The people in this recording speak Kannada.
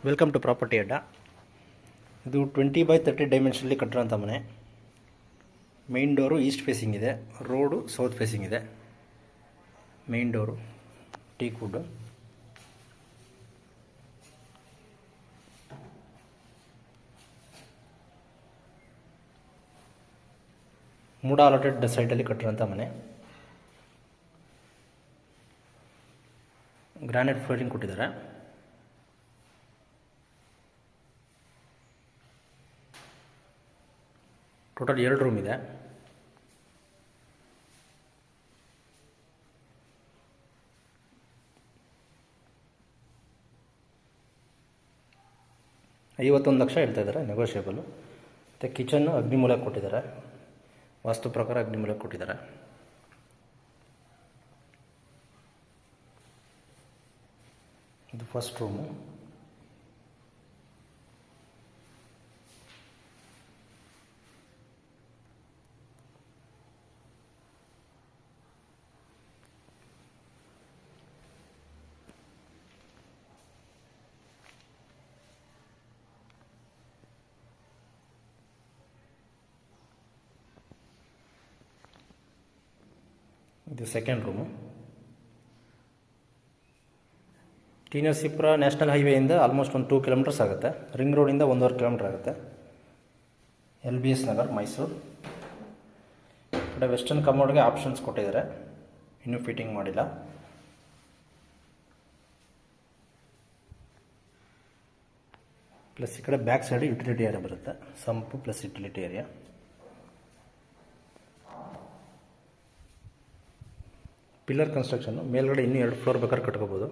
ವೆಲ್ಕಮ್ ಟು ಪ್ರಾಪರ್ಟಿ ಅಡ್ಡ. ಇದು 20x30 ಡೈಮೆನ್ಷನಲ್ಲಿ ಕಟ್ಟಿರೋಂಥ ಮನೆ. ಮೇನ್ ಡೋರು ಈಸ್ಟ್ ಫೇಸಿಂಗ್ ಇದೆ, ರೋಡು ಸೌತ್ ಫೇಸಿಂಗ್ ಇದೆ. Main door teak wood. MUDA allotted ಸೈಟಲ್ಲಿ ಕಟ್ಟಿರೋಂಥ ಮನೆ. ಗ್ರಾನೈಟ್ ಫ್ಲೋರಿಂಗ್ ಕೊಟ್ಟಿದ್ದಾರೆ. ಟೋಟಲ್ 2 ರೂಮ್ ಇದೆ. $51 ಲಕ್ಷ ಹೇಳ್ತಾ ಇದ್ದಾರೆ, ನೆಗೋಷಿಯಬಲ್. ಮತ್ತು ಕಿಚನ್ನು ಅಗ್ನಿಮೂಲಕ್ಕೆ ಕೊಟ್ಟಿದ್ದಾರೆ, ವಾಸ್ತು ಪ್ರಕಾರ ಅಗ್ನಿಮೂಲಕ್ಕೆ ಕೊಟ್ಟಿದ್ದಾರೆ. ಇದು ಫಸ್ಟ್ ರೂಮು. ಇದು second room. T Narasipura national ಹೈವೇಯಿಂದ ಆಲ್ಮೋಸ್ಟ್ ಒಂದು 2 ಕಿಲೋಮೀಟರ್ಸ್ ಆಗುತ್ತೆ. ರಿಂಗ್ ರೋಡಿಂದ 1.5 ಕಿಲೋಮೀಟರ್ ಆಗುತ್ತೆ. LBS ನಗರ್, ಮೈಸೂರು. ಈ ಕಡೆ ವೆಸ್ಟರ್ನ್ ಕಮೋಡ್ಗೆ ಆಪ್ಷನ್ಸ್ ಕೊಟ್ಟಿದ್ದಾರೆ, ಇನ್ನೂ ಫಿಟ್ಟಿಂಗ್ ಮಾಡಿಲ್ಲ. ಪ್ಲಸ್ ಈ ಕಡೆ ಬ್ಯಾಕ್ ಸೈಡ್ ಯುಟಿಲಿಟಿ ಏರಿಯಾ ಬರುತ್ತೆ, sump plus utility area. Pillar ಕನ್ಸ್ಟ್ರಕ್ಷನ್ನು, ಮೇಲ್ಗಡೆ ಇನ್ನೂ 2 ಫ್ಲೋರ್ ಬೇಕಾದ್ರೆ ಕಟ್ಕೋಬೋದು.